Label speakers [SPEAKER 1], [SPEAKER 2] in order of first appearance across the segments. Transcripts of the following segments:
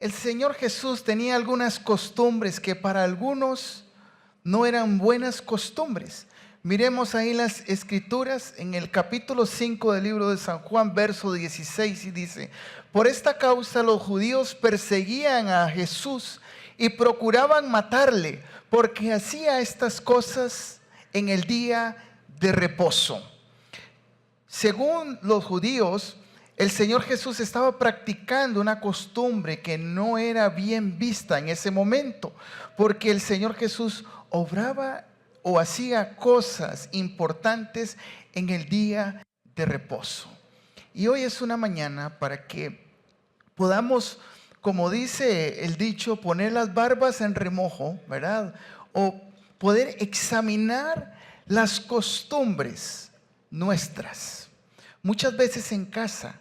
[SPEAKER 1] el Señor Jesús tenía algunas costumbres que para algunos no eran buenas costumbres. Miremos ahí las escrituras en el capítulo 5 del libro de San Juan, verso 16, y dice: por esta causa los judíos perseguían a Jesús y procuraban matarle, porque hacía estas cosas en el día de reposo. Según los judíos, el Señor Jesús estaba practicando una costumbre que no era bien vista en ese momento, porque el Señor Jesús obraba o hacía cosas importantes en el día de reposo. Y hoy es una mañana para que podamos, como dice el dicho, poner las barbas en remojo, ¿verdad? O poder examinar las costumbres nuestras. Muchas veces en casa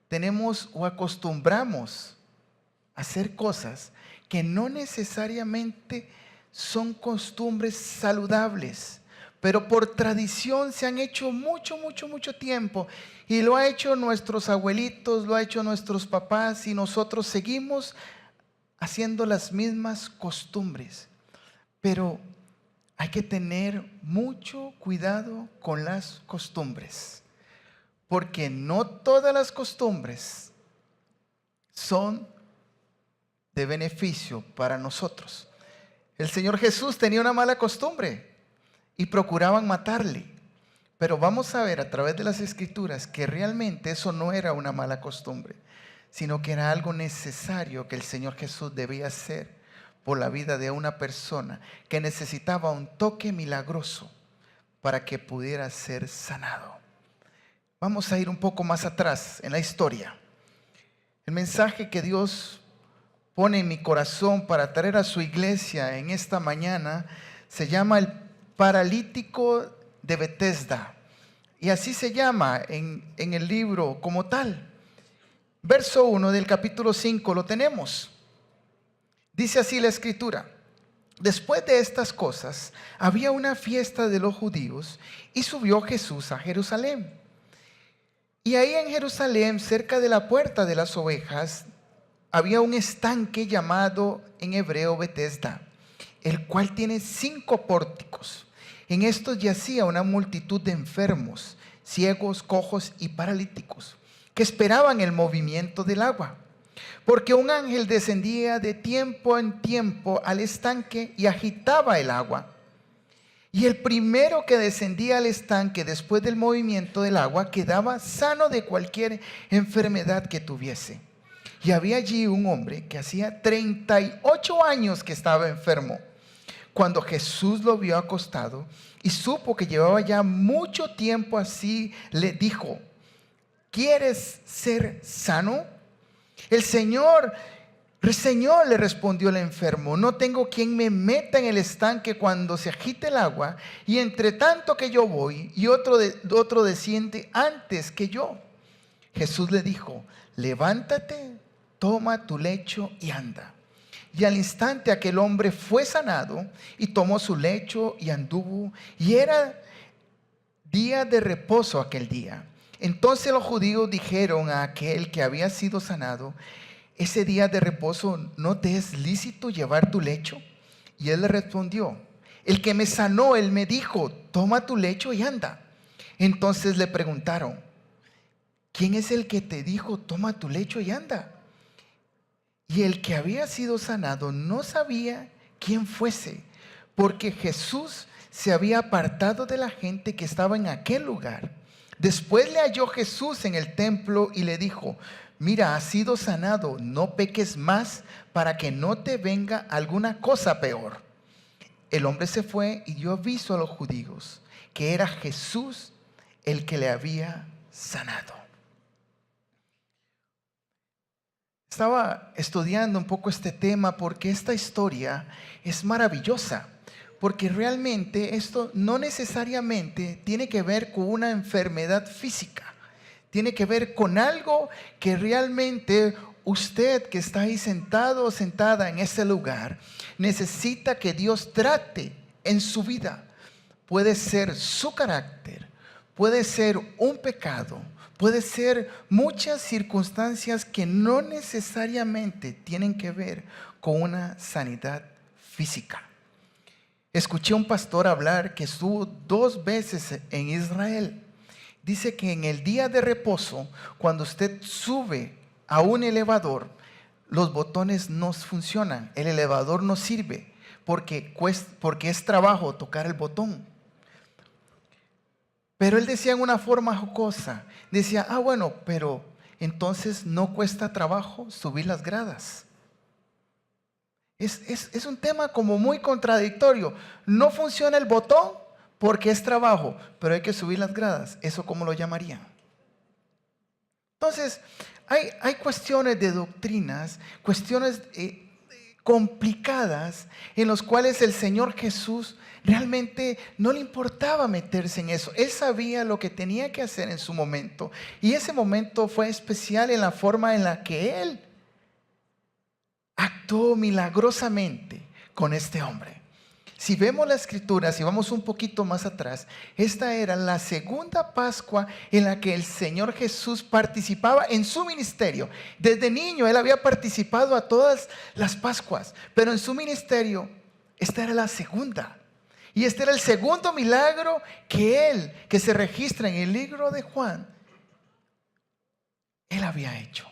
[SPEAKER 1] tenemos o acostumbramos a hacer cosas que no necesariamente son costumbres saludables, pero por tradición se han hecho mucho tiempo, y lo ha hecho nuestros abuelitos, lo ha hecho nuestros papás, y nosotros seguimos haciendo las mismas costumbres. Pero hay que tener mucho cuidado con las costumbres, porque no todas las costumbres son de beneficio para nosotros. El Señor Jesús tenía una mala costumbre y procuraban matarle. Pero vamos a ver a través de las Escrituras que realmente eso no era una mala costumbre, sino que era algo necesario que el Señor Jesús debía hacer por la vida de una persona que necesitaba un toque milagroso para que pudiera ser sanado. Vamos a ir un poco más atrás en la historia. El mensaje que Dios pone en mi corazón para traer a su iglesia en esta mañana se llama el paralítico de Betesda, y así se llama en el libro como tal. Verso 1 del capítulo 5 lo tenemos. Dice así la escritura: después de estas cosas había una fiesta de los judíos y subió Jesús a Jerusalén. Y ahí en Jerusalén, cerca de la puerta de las ovejas, había un estanque llamado en hebreo Betesda, el cual tiene 5 pórticos. En estos yacía una multitud de enfermos, ciegos, cojos y paralíticos, que esperaban el movimiento del agua. Porque un ángel descendía de tiempo en tiempo al estanque y agitaba el agua. Y el primero que descendía al estanque después del movimiento del agua quedaba sano de cualquier enfermedad que tuviese. Y había allí un hombre que hacía 38 años que estaba enfermo. Cuando Jesús lo vio acostado y supo que llevaba ya mucho tiempo así, le dijo: ¿quieres ser sano? El Señor, le respondió el enfermo: no tengo quien me meta en el estanque cuando se agite el agua, y entre tanto que yo voy, y otro desciende antes que yo. Jesús le dijo: levántate, toma tu lecho y anda. Y al instante aquel hombre fue sanado y tomó su lecho y anduvo, y era día de reposo aquel día. Entonces los judíos dijeron a aquel que había sido sanado: ese día de reposo ¿no te es lícito llevar tu lecho? Y él le respondió: el que me sanó, él me dijo: toma tu lecho y anda. Entonces le preguntaron: ¿quién es el que te dijo toma tu lecho y anda? Y el que había sido sanado no sabía quién fuese, porque Jesús se había apartado de la gente que estaba en aquel lugar. Después le halló Jesús en el templo y le dijo: mira, has sido sanado, no peques más para que no te venga alguna cosa peor. El hombre se fue y dio aviso a los judíos que era Jesús el que le había sanado. Estaba estudiando un poco este tema porque esta historia es maravillosa, porque realmente esto no necesariamente tiene que ver con una enfermedad física, tiene que ver con algo que realmente usted que está ahí sentado o sentada en ese lugar necesita que Dios trate en su vida. Puede ser su carácter, puede ser un pecado, puede ser muchas circunstancias que no necesariamente tienen que ver con una sanidad física. Escuché a un pastor hablar que estuvo 2 veces en Israel. Dice que en el día de reposo, cuando usted sube a un elevador, los botones no funcionan, el elevador no sirve porque es trabajo tocar el botón. Pero él decía en una forma jocosa, decía, bueno, pero entonces no cuesta trabajo subir las gradas. Es un tema como muy contradictorio. No funciona el botón porque es trabajo, pero hay que subir las gradas. ¿Eso cómo lo llamarían? Entonces, hay cuestiones de doctrinas, cuestiones complicadas en los cuales el Señor Jesús realmente no le importaba meterse en eso. Él sabía lo que tenía que hacer en su momento. Y ese momento fue especial en la forma en la que Él actuó milagrosamente con este hombre. Si vemos la escritura, si vamos un poquito más atrás, esta era la segunda Pascua en la que el Señor Jesús participaba en su ministerio. Desde niño Él había participado a todas las Pascuas, pero en su ministerio esta era la segunda. Y este era el segundo milagro que se registra en el libro de Juan, Él había hecho.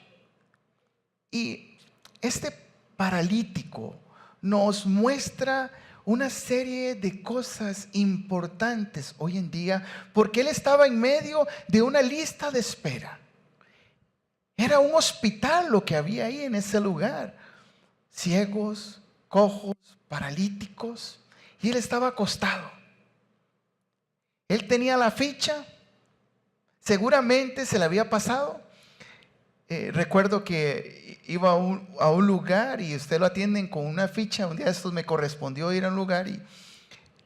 [SPEAKER 1] Y este paralítico nos muestra una serie de cosas importantes hoy en día, porque él estaba en medio de una lista de espera. Era un hospital lo que había ahí en ese lugar. Ciegos, cojos, paralíticos, y él estaba acostado. Él tenía la ficha, seguramente se le había pasado. Recuerdo que iba a un lugar y usted lo atienden con una ficha. Un día de estos me correspondió ir a un lugar y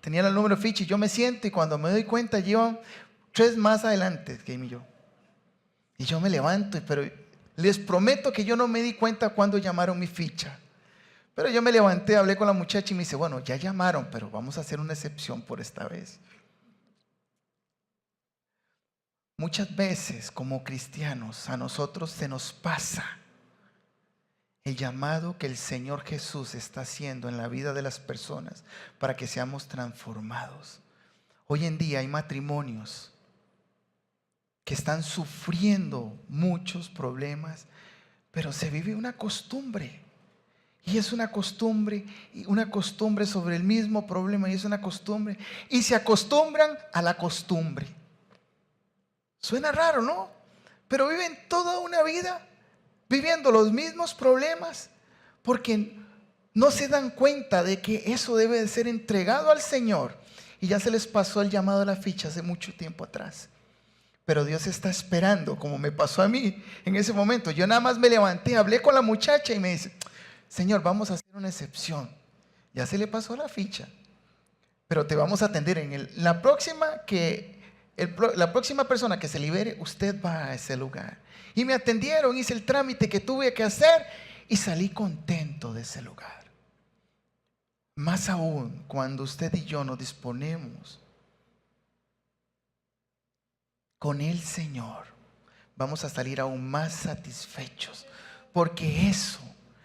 [SPEAKER 1] tenía el número de ficha y yo me siento y cuando me doy cuenta llevan 3 más adelante que yo. Y yo me levanto, pero les prometo que yo no me di cuenta cuando llamaron mi ficha. Pero yo me levanté, hablé con la muchacha y me dice, bueno, ya llamaron, pero vamos a hacer una excepción por esta vez. Muchas veces como cristianos a nosotros se nos pasa el llamado que el Señor Jesús está haciendo en la vida de las personas para que seamos transformados. Hoy en día hay matrimonios que están sufriendo muchos problemas, pero se vive una costumbre. Y es una costumbre sobre el mismo problema, y es una costumbre. Y se acostumbran a la costumbre. Suena raro, ¿no? Pero viven toda una vida viviendo los mismos problemas porque no se dan cuenta de que eso debe de ser entregado al Señor. Y ya se les pasó el llamado a la ficha hace mucho tiempo atrás. Pero Dios está esperando, como me pasó a mí en ese momento. Yo nada más me levanté, hablé con la muchacha y me dice, Señor, vamos a hacer una excepción. Ya se le pasó la ficha, pero te vamos a atender en la próxima persona que se libere, usted va a ese lugar. Y me atendieron, hice el trámite que tuve que hacer y salí contento de ese lugar. Más aún cuando usted y yo nos disponemos con el Señor, vamos a salir aún más satisfechos, porque eso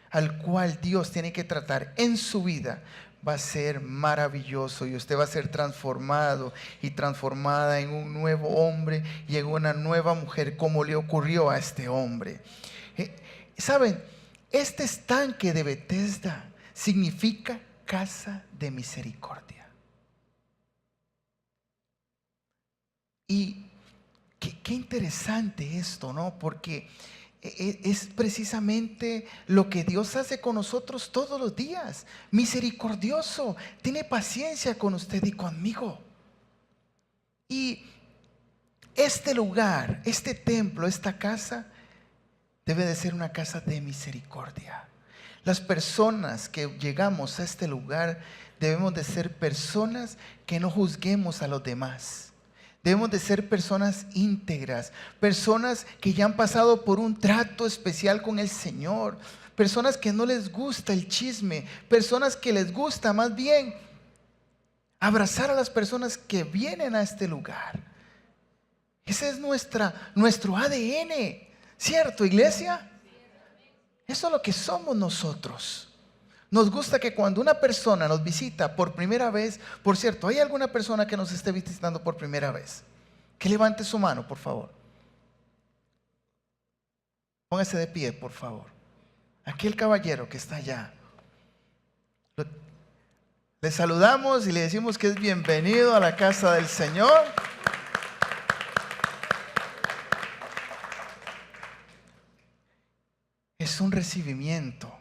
[SPEAKER 1] al cual Dios tiene que tratar en su vida va a ser maravilloso y usted va a ser transformado y transformada en un nuevo hombre y en una nueva mujer, como le ocurrió a este hombre. ¿Saben? Este estanque de Betesda significa casa de misericordia. Y qué interesante esto, ¿no? Porque es precisamente lo que Dios hace con nosotros todos los días. Misericordioso, tiene paciencia con usted y conmigo. Y este lugar, este templo, esta casa debe de ser una casa de misericordia. Las personas que llegamos a este lugar debemos de ser personas que no juzguemos a los demás. Debemos de ser personas íntegras, personas que ya han pasado por un trato especial con el Señor, personas que no les gusta el chisme, personas que les gusta más bien abrazar a las personas que vienen a este lugar. Ese es nuestro ADN, ¿cierto, iglesia? Eso es lo que somos nosotros. Nos gusta que cuando una persona nos visita por primera vez, por cierto, ¿hay alguna persona que nos esté visitando por primera vez? Que levante su mano, por favor. Póngase de pie, por favor. Aquel caballero que está allá. Le saludamos y le decimos que es bienvenido a la casa del Señor. Es un recibimiento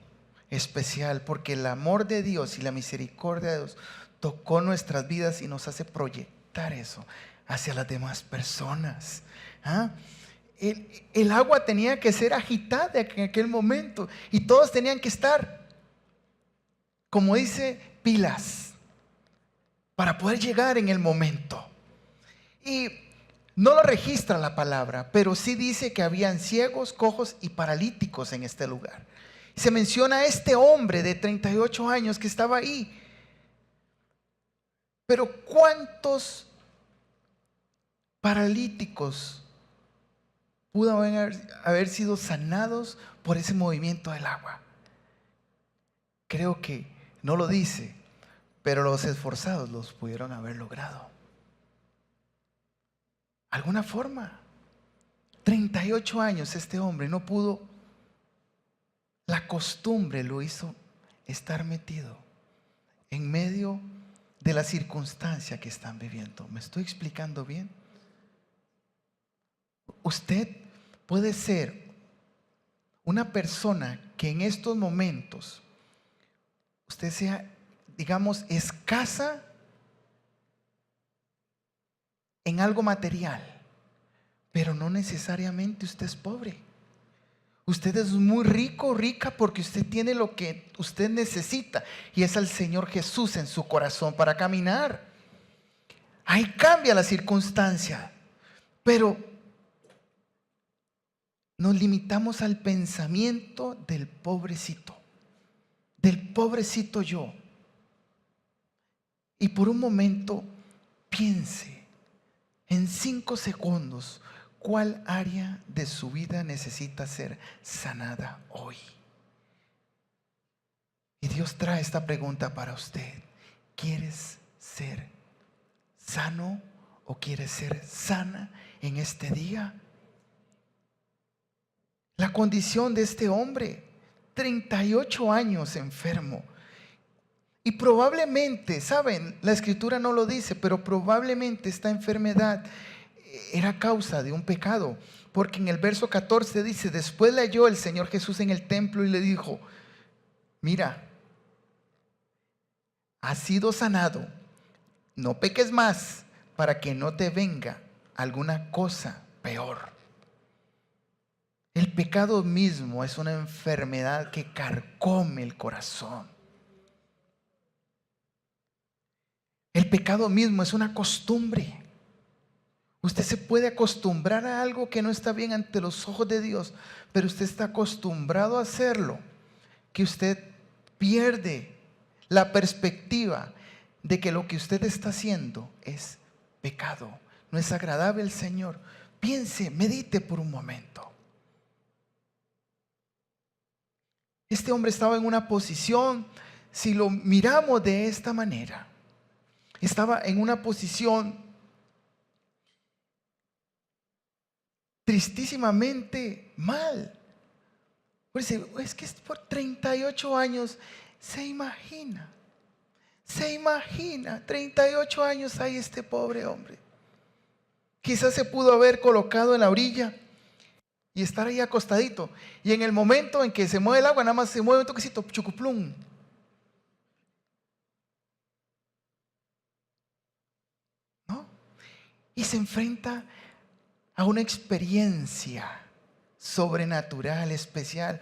[SPEAKER 1] especial porque el amor de Dios y la misericordia de Dios tocó nuestras vidas y nos hace proyectar eso hacia las demás personas. El agua tenía que ser agitada en aquel momento y todos tenían que estar, como dice, pilas para poder llegar en el momento. Y no lo registra la palabra, pero sí dice que habían ciegos, cojos y paralíticos en este lugar. Se menciona a este hombre de 38 años que estaba ahí. Pero ¿cuántos paralíticos pudo haber sido sanados por ese movimiento del agua? Creo que no lo dice, pero los esforzados los pudieron haber logrado. Alguna forma. 38 años este hombre no pudo. La costumbre lo hizo estar metido en medio de la circunstancia que están viviendo. ¿Me estoy explicando bien? Usted puede ser una persona que en estos momentos usted sea, digamos, escasa en algo material, pero no necesariamente usted es pobre. Usted es muy rico, rica, porque usted tiene lo que usted necesita y es al Señor Jesús en su corazón para caminar. Ahí cambia la circunstancia, pero nos limitamos al pensamiento del pobrecito yo. Y por un momento piense en 5 segundos cuál área de su vida necesita ser sanada hoy. Y Dios trae esta pregunta para usted. ¿Quieres ser sano o quieres ser sana en este día? La condición de este hombre, 38 años enfermo. Y probablemente, ¿saben? La escritura no lo dice, pero probablemente esta enfermedad era causa de un pecado. Porque en el verso 14 dice, después le halló el Señor Jesús en el templo y le dijo, mira, has sido sanado, no peques más para que no te venga alguna cosa peor. El pecado mismo es una enfermedad que carcome el corazón. El pecado mismo es una costumbre. Usted se puede acostumbrar a algo que no está bien ante los ojos de Dios, pero usted está acostumbrado a hacerlo, que usted pierde la perspectiva de que lo que usted está haciendo es pecado, no es agradable al Señor. Piense, medite por un momento. Este hombre estaba en una posición, si lo miramos de esta manera, estaba en una posición tristísimamente mal. Es que por 38 años, se imagina, 38 años hay este pobre hombre. Quizás se pudo haber colocado en la orilla y estar ahí acostadito. Y en el momento en que se mueve el agua, nada más se mueve un toquecito, chucuplum. ¿No? Y se enfrenta a una experiencia sobrenatural, especial,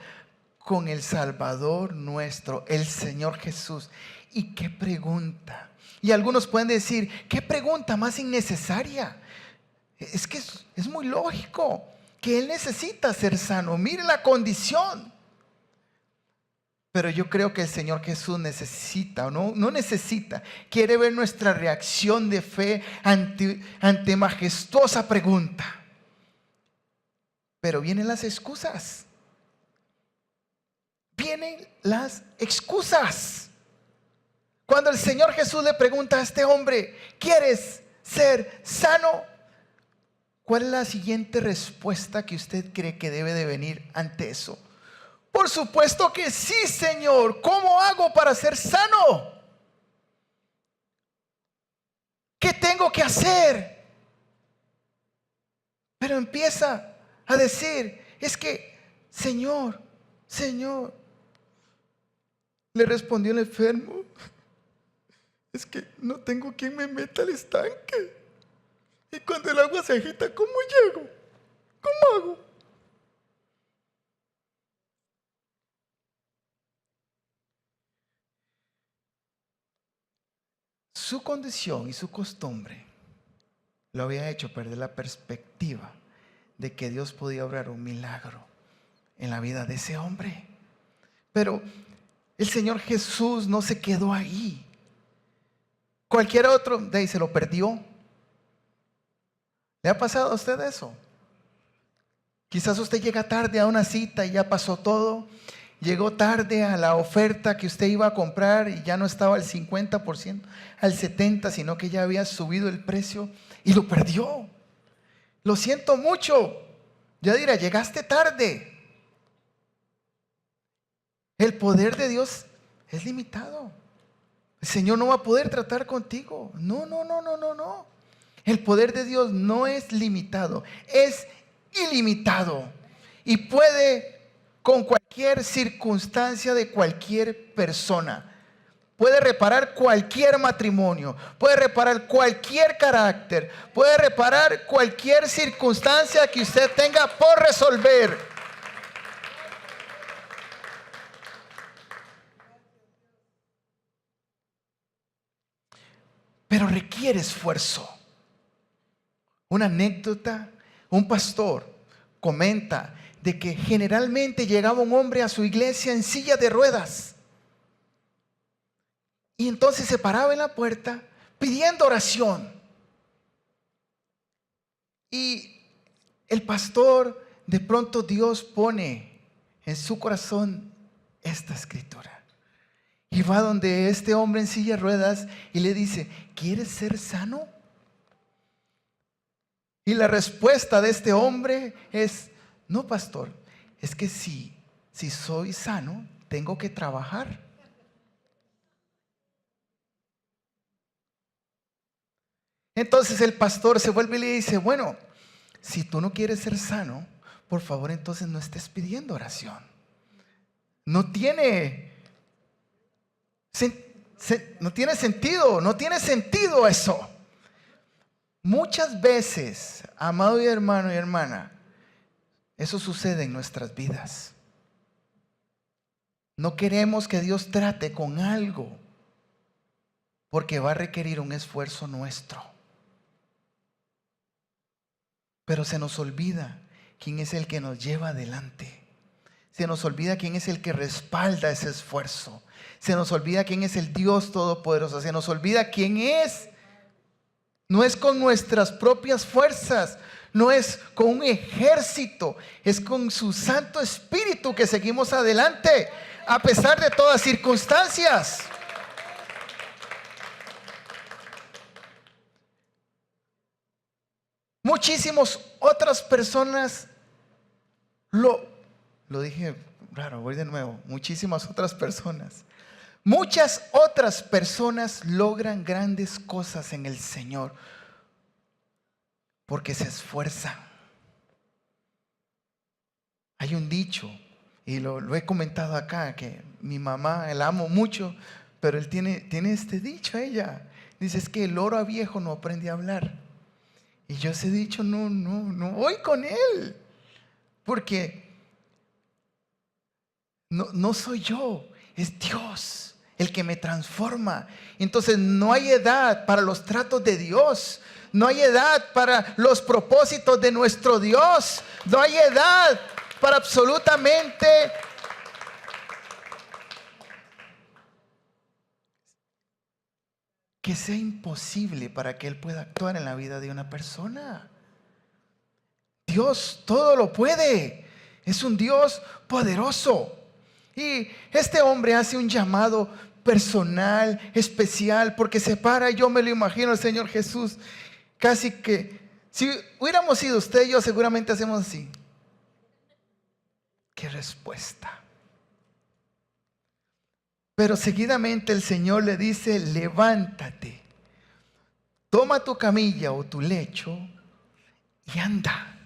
[SPEAKER 1] con el Salvador nuestro, el Señor Jesús. ¿Y qué pregunta? Y algunos pueden decir, ¿qué pregunta más innecesaria? Es que es muy lógico que Él necesita ser sano. Mire la condición. Pero yo creo que el Señor Jesús necesita, o no necesita, quiere ver nuestra reacción de fe ante majestuosa pregunta. Pero vienen las excusas. Vienen las excusas. Cuando el Señor Jesús le pregunta a este hombre, ¿quieres ser sano? ¿Cuál es la siguiente respuesta que usted cree que debe de venir ante eso? Por supuesto que sí, Señor. ¿Cómo hago para ser sano? ¿Qué tengo que hacer? Pero empieza a decir, es que, Señor, le respondió el enfermo, es que no tengo quien me meta al estanque. Y cuando el agua se agita, ¿cómo llego? ¿Cómo hago? Su condición y su costumbre lo había hecho perder la perspectiva de que Dios podía obrar un milagro en la vida de ese hombre. Pero el Señor Jesús no se quedó ahí. Cualquier otro de ahí se lo perdió. ¿Le ha pasado a usted eso? Quizás usted llega tarde a una cita y ya pasó todo. Llegó tarde a la oferta que usted iba a comprar y ya no estaba al 50%, al 70%, sino que ya había subido el precio y lo perdió. Lo siento mucho. Ya dirá, llegaste tarde. El poder de Dios es limitado. El Señor no va a poder tratar contigo. No. El poder de Dios no es limitado, es ilimitado. Y puede con cualquier circunstancia de cualquier persona. Puede reparar cualquier matrimonio, puede reparar cualquier carácter, puede reparar cualquier circunstancia que usted tenga por resolver. Pero requiere esfuerzo. Una anécdota, un pastor comenta de que generalmente llegaba un hombre a su iglesia en silla de ruedas. Y entonces se paraba en la puerta pidiendo oración. Y el pastor, de pronto Dios pone en su corazón esta escritura. Y va donde este hombre en silla de ruedas y le dice, ¿quieres ser sano? Y la respuesta de este hombre es, no, pastor, es que si soy sano, tengo que trabajar. Entonces el pastor se vuelve y le dice, bueno, si tú no quieres ser sano, por favor entonces no estés pidiendo oración. No tiene sentido eso. Muchas veces, amado y hermano y hermana, eso sucede en nuestras vidas. No queremos que Dios trate con algo porque va a requerir un esfuerzo nuestro. Pero se nos olvida quién es el que nos lleva adelante. Se nos olvida quién es el que respalda ese esfuerzo. Se nos olvida quién es el Dios Todopoderoso. Se nos olvida quién es. No es con nuestras propias fuerzas, no es con un ejército, es con su Santo Espíritu que seguimos adelante, a pesar de todas circunstancias. Muchísimas otras personas, lo dije raro, voy de nuevo, muchas otras personas logran grandes cosas en el Señor porque se esfuerzan. Hay un dicho, y lo he comentado acá, que mi mamá, la amo mucho, pero él tiene este dicho, ella dice, es que el loro a viejo no aprende a hablar. Y yo ese dicho no voy con él, porque no soy yo, es Dios el que me transforma. Entonces no hay edad para los tratos de Dios. No hay edad para los propósitos de nuestro Dios. No hay edad para absolutamente que sea imposible para que Él pueda actuar en la vida de una persona. Dios todo lo puede. Es un Dios poderoso. Y este hombre hace un llamado personal, especial, porque se para, yo me lo imagino al Señor Jesús, casi que, si hubiéramos sido usted y yo, seguramente hacemos así. ¿Qué respuesta? Pero seguidamente el Señor le dice: levántate, toma tu camilla o tu lecho y anda.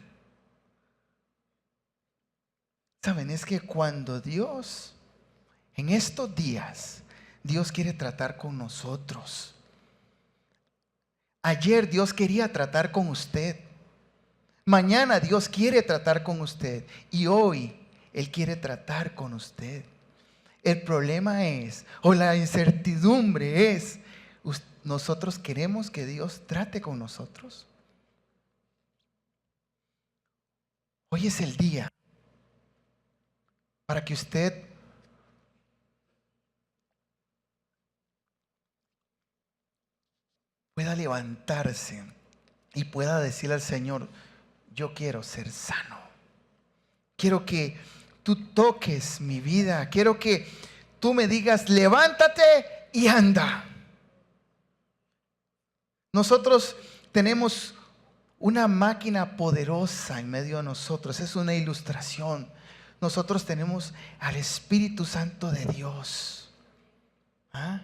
[SPEAKER 1] Saben, es que cuando Dios, en estos días, Dios quiere tratar con nosotros. Ayer Dios quería tratar con usted. Mañana Dios quiere tratar con usted. Y hoy Él quiere tratar con usted. El problema es, o la incertidumbre es, nosotros queremos que Dios trate con nosotros. Hoy es el día para que usted pueda levantarse y pueda decirle al Señor: yo quiero ser sano. Quiero que tú toques mi vida. Quiero que tú me digas: levántate y anda. Nosotros tenemos una máquina poderosa en medio de nosotros. Es una ilustración. Nosotros tenemos al Espíritu Santo de Dios. ¿Ah?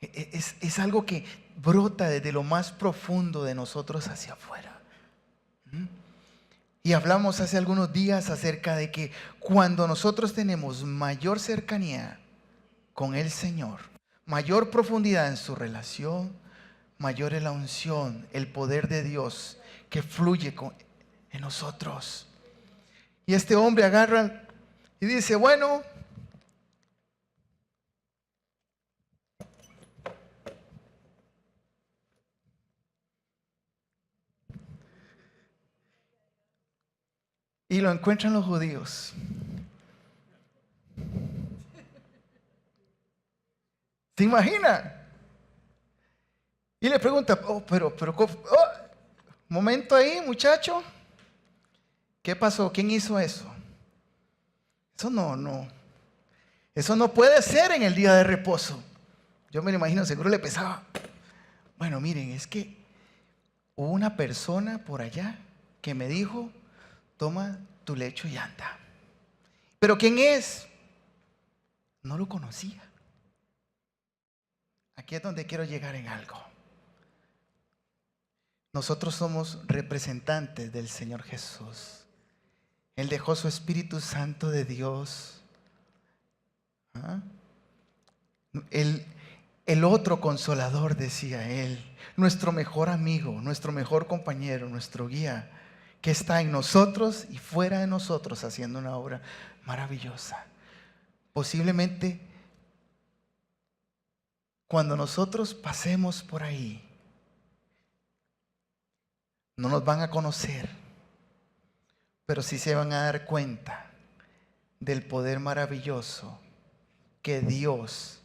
[SPEAKER 1] Es algo que brota desde lo más profundo de nosotros hacia afuera. Y hablamos hace algunos días acerca de que cuando nosotros tenemos mayor cercanía con el Señor, mayor profundidad en su relación, mayor es la unción, el poder de Dios que fluye en nosotros. Y este hombre agarra y dice: bueno, y lo encuentran los judíos. ¿Se imagina? Y le pregunta: momento ahí, muchacho, ¿qué pasó? ¿Quién hizo eso? Eso no puede ser en el día de reposo. Yo me lo imagino, seguro le pesaba. Bueno, miren, es que hubo una persona por allá que me dijo: toma tu lecho y anda. ¿Pero quién es? No lo conocía. Aquí es donde quiero llegar en algo. Nosotros somos representantes del Señor Jesús. Él dejó su Espíritu Santo de Dios. ¿Ah? El otro consolador, decía él, nuestro mejor amigo, nuestro mejor compañero, nuestro guía, que está en nosotros y fuera de nosotros haciendo una obra maravillosa. Posiblemente cuando nosotros pasemos por ahí, no nos van a conocer, pero sí se van a dar cuenta del poder maravilloso que Dios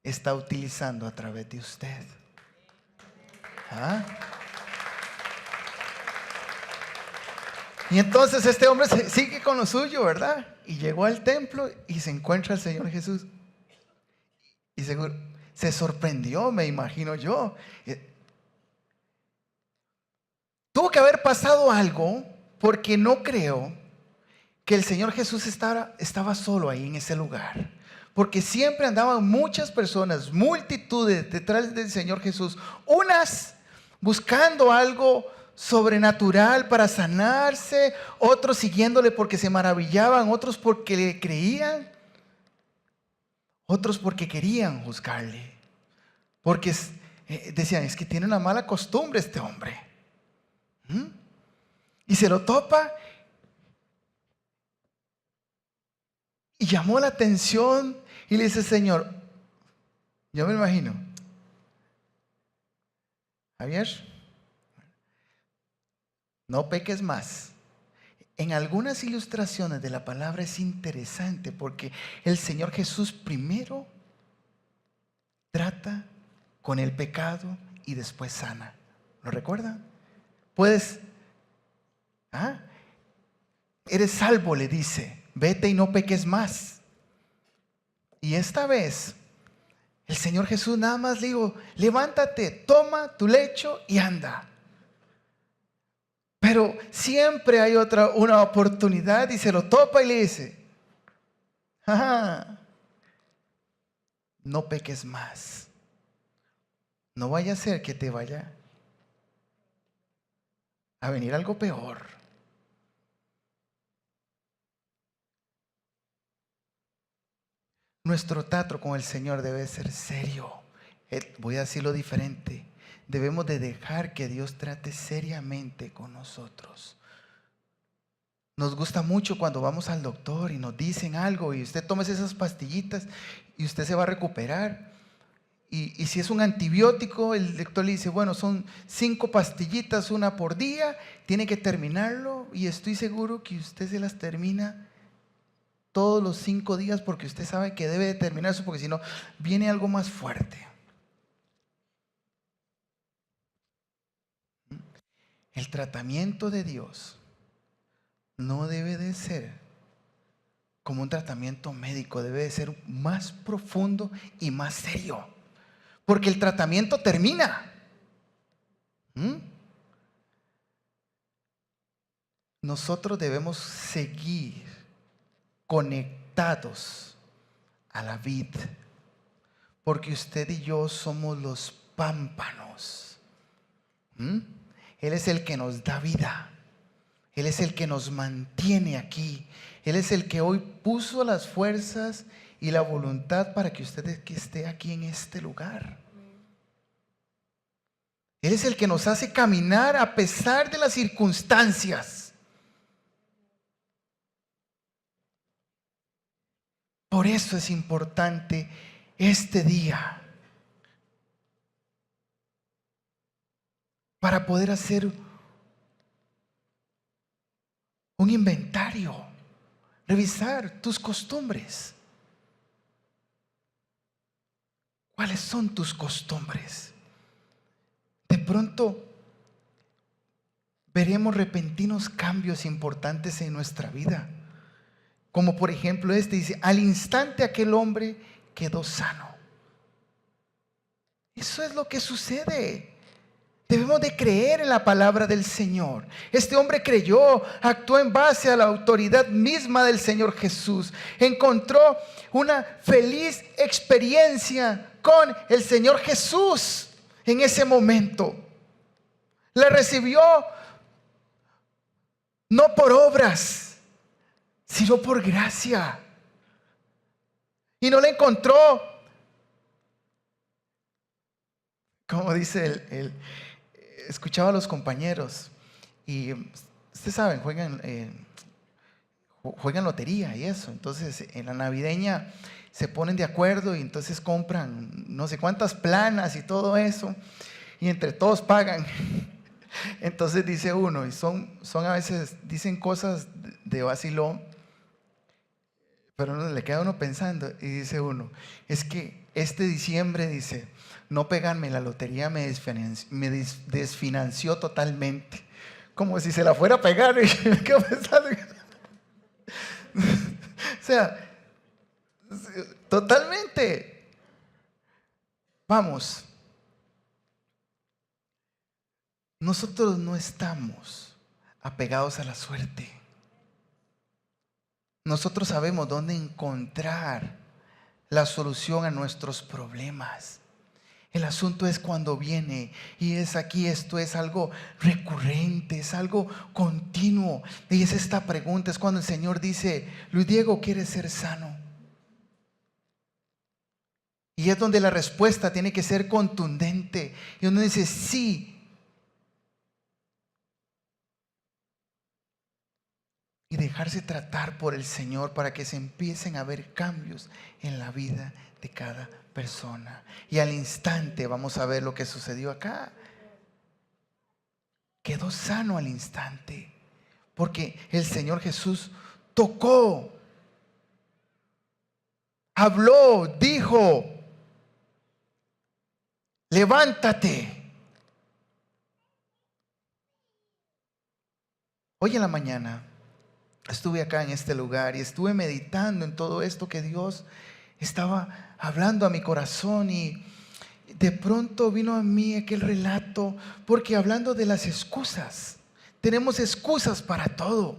[SPEAKER 1] está utilizando a través de usted. ¿Ah? Y entonces este hombre sigue con lo suyo, ¿verdad? Y llegó al templo y se encuentra al Señor Jesús. Y seguro se sorprendió, me imagino yo. Tuvo que haber pasado algo, porque no creo que el Señor Jesús estaba solo ahí en ese lugar. Porque siempre andaban muchas personas, multitudes detrás del Señor Jesús. Unas buscando algo sobrenatural para sanarse, otros siguiéndole porque se maravillaban, otros porque le creían, otros porque querían juzgarle. Porque decían: es que tiene una mala costumbre este hombre. Y se lo topa y llamó la atención y le dice: Señor, yo me imagino, Javier, no peques más. En algunas ilustraciones de la palabra es interesante, porque el Señor Jesús primero trata con el pecado y después sana. ¿Lo recuerdan? Puedes, eres salvo, le dice, vete y no peques más. Y esta vez el Señor Jesús nada más le dijo, levántate, toma tu lecho y anda. Pero siempre hay una oportunidad y se lo topa y le dice, no peques más. No vaya a ser que te vaya a venir algo peor. Nuestro trato con el Señor debe ser serio. Voy a decirlo diferente. Debemos de dejar que Dios trate seriamente con nosotros. Nos gusta mucho cuando vamos al doctor y nos dicen algo y usted toma esas pastillitas y usted se va a recuperar. Y si es un antibiótico, el doctor le dice, bueno, son 5 pastillitas, una por día, tiene que terminarlo y estoy seguro que usted se las termina todos los 5 días porque usted sabe que debe de terminar eso porque si no, viene algo más fuerte. El tratamiento de Dios no debe de ser como un tratamiento médico, debe de ser más profundo y más serio. Porque el tratamiento termina. Nosotros debemos seguir conectados a la vid. Porque usted y yo somos los pámpanos. Él es el que nos da vida. Él es el que nos mantiene aquí. Él es el que hoy puso las fuerzas y la voluntad para que usted esté aquí en este lugar. Él es el que nos hace caminar a pesar de las circunstancias. Por eso es importante este día, para poder hacer un inventario, revisar tus costumbres. ¿Cuáles son tus costumbres? De pronto veremos repentinos cambios importantes en nuestra vida. Como por ejemplo dice, al instante aquel hombre quedó sano. Eso es lo que sucede. Debemos de creer en la palabra del Señor. Este hombre creyó, actuó en base a la autoridad misma del Señor Jesús. Encontró una feliz experiencia con el Señor Jesús en ese momento. Le recibió no por obras, sino por gracia. Y no le encontró, como dice escuchaba a los compañeros y ustedes saben, juegan lotería y eso. Entonces en la navideña se ponen de acuerdo y entonces compran no sé cuántas planas y todo eso y entre todos pagan. Entonces dice uno, y son a veces dicen cosas de vacilón, pero no le queda uno pensando y dice uno, es que este diciembre dice, no pegarme la lotería me desfinanció totalmente. Como si se la fuera a pegar. O sea, totalmente. Vamos. Nosotros no estamos apegados a la suerte. Nosotros sabemos dónde encontrar la solución a nuestros problemas. El asunto es cuando viene y es aquí, esto es algo recurrente, es algo continuo. Y es esta pregunta, es cuando el Señor dice, Luis Diego, ¿quieres ser sano? Y es donde la respuesta tiene que ser contundente. Y uno dice, sí. Y dejarse tratar por el Señor para que se empiecen a ver cambios en la vida de cada persona. Y al instante vamos a ver lo que sucedió acá. Quedó sano al instante, porque el Señor Jesús tocó, habló, dijo, levántate. Hoy en la mañana estuve acá en este lugar y estuve meditando en todo esto que Dios estaba hablando a mi corazón, y de pronto vino a mí aquel relato, porque hablando de las excusas, tenemos excusas para todo.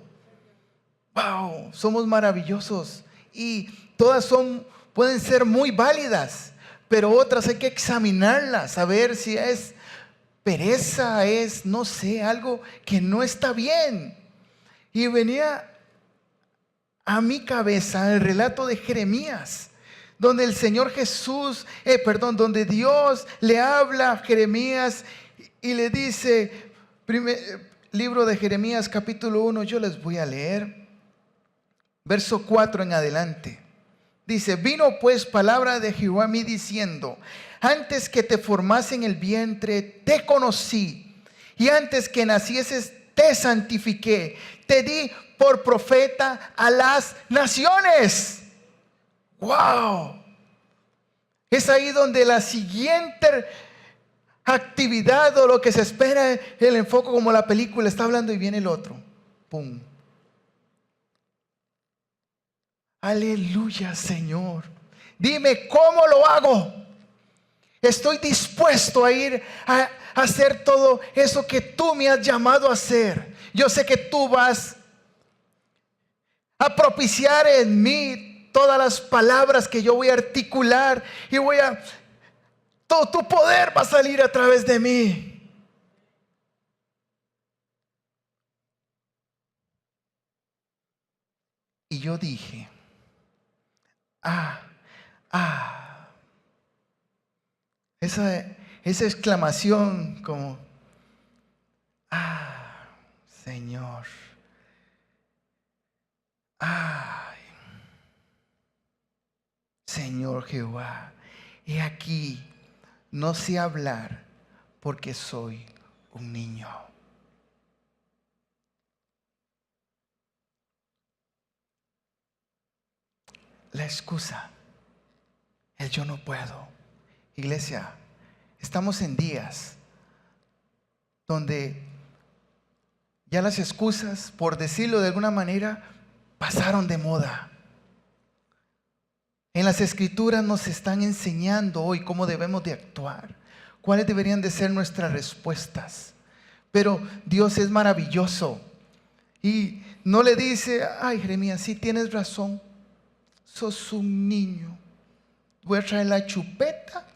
[SPEAKER 1] Wow, somos maravillosos y todas pueden ser muy válidas, pero otras hay que examinarlas, a ver si es pereza, es, no sé, algo que no está bien. Y venía a mi cabeza el relato de Jeremías, donde el Señor Jesús, donde Dios le habla a Jeremías y le dice, libro de Jeremías capítulo 1, yo les voy a leer, verso 4 en adelante. Dice: vino pues palabra de Jehová a mí diciendo: antes que te formase en el vientre, te conocí, y antes que nacieses, te santifiqué, te di por profeta a las naciones. ¡Wow! Es ahí donde la siguiente actividad, o lo que se espera, el enfoque, como la película está hablando y viene el otro. ¡Pum! Aleluya, Señor. Dime cómo lo hago. Estoy dispuesto a ir a hacer todo eso que tú me has llamado a hacer. Yo sé que tú vas a propiciar en mí todas las palabras que yo voy a articular, y todo tu poder va a salir a través de mí. Y yo dije: esa exclamación como: Señor, Señor Jehová, he aquí, no sé hablar porque soy un niño. La excusa, el yo no puedo. Iglesia, estamos en días donde ya las excusas, por decirlo de alguna manera, pasaron de moda. En las escrituras nos están enseñando hoy cómo debemos de actuar, cuáles deberían de ser nuestras respuestas. Pero Dios es maravilloso y no le dice: ay, Jeremías, sí tienes razón, sos un niño, voy a traer la chupeta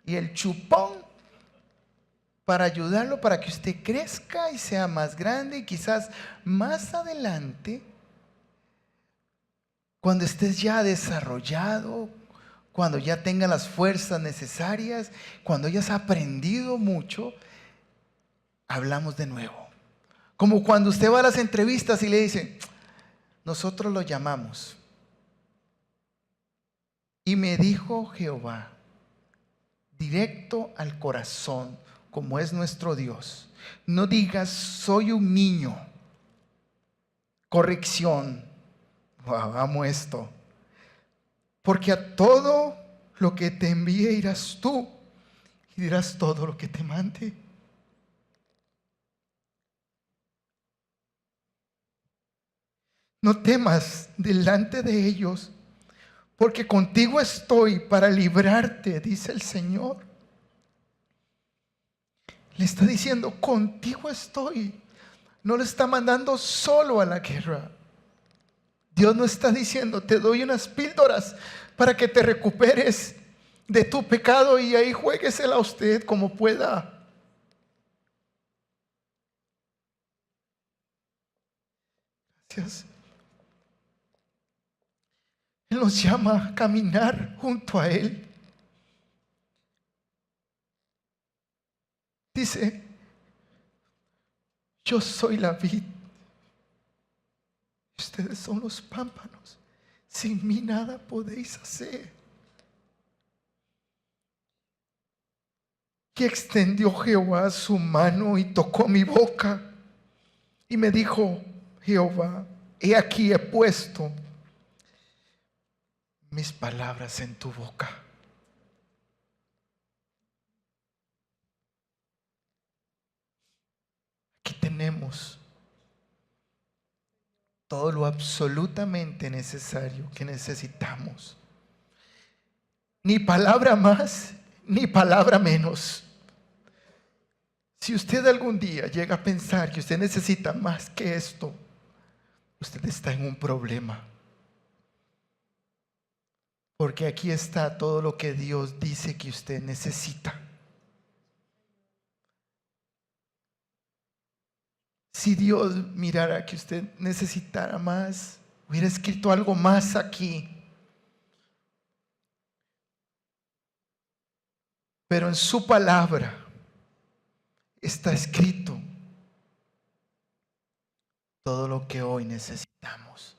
[SPEAKER 1] y el chupón para ayudarlo, para que usted crezca y sea más grande, y quizás más adelante, cuando estés ya desarrollado, cuando ya tengas las fuerzas necesarias, cuando hayas aprendido mucho, hablamos de nuevo. Como cuando usted va a las entrevistas y le dicen: nosotros lo llamamos y me dijo Jehová, directo al corazón, como es nuestro Dios, no digas soy un niño. Corrección. Wow, amo esto. Porque a todo lo que te envíe irás tú, y dirás todo lo que te mande. No temas delante de ellos, porque contigo estoy para librarte, dice el Señor. Le está diciendo: contigo estoy. No le está mandando solo a la guerra. Dios no está diciendo: te doy unas píldoras para que te recuperes de tu pecado y ahí juéguesela a usted como pueda. Gracias. Él nos llama a caminar junto a Él. Dice: yo soy la vid, ustedes son los pámpanos. Sin mí nada podéis hacer. Y extendió Jehová su mano y tocó mi boca. Y me dijo Jehová: he aquí he puesto mis palabras en tu boca. tenemos todo lo absolutamente necesario que necesitamos. Ni palabra más, ni palabra menos. Si usted algún día llega a pensar que usted necesita más que esto, usted está en un problema. Porque aquí está todo lo que Dios dice que usted necesita. Si Dios mirara que usted necesitara más, hubiera escrito algo más aquí. Pero en su palabra está escrito todo lo que hoy necesitamos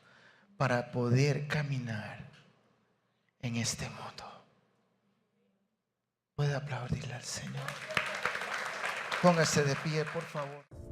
[SPEAKER 1] para poder caminar en este mundo. Puede aplaudirle al Señor. Póngase de pie, por favor.